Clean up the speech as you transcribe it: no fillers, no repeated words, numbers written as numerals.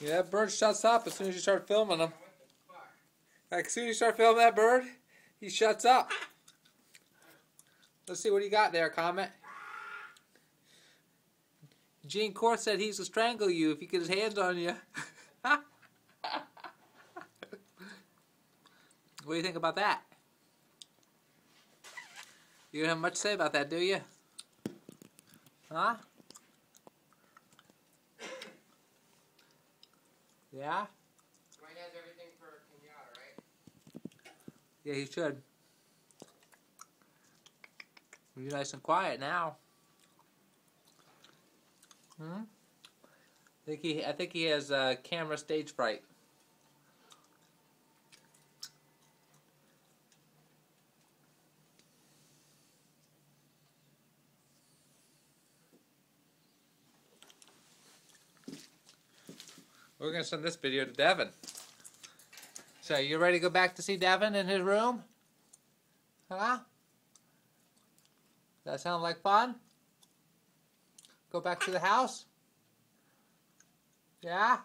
Yeah, that bird shuts up as soon as you start filming him. Like, as soon as you start filming that bird, he shuts up. Let's see what he got there, Comet. Gene Court said he's to strangle you if he gets his hands on you. What do you think about that? You don't have much to say about that, do you? Huh? Yeah? Mine has everything for Kenyatta, right? Yeah, he should. Be nice and quiet now. I think he has camera stage fright. We're gonna send this video to Devin. So, you ready to go back to see Devin in his room? Huh? Does that sound like fun? Go back to the house? Yeah?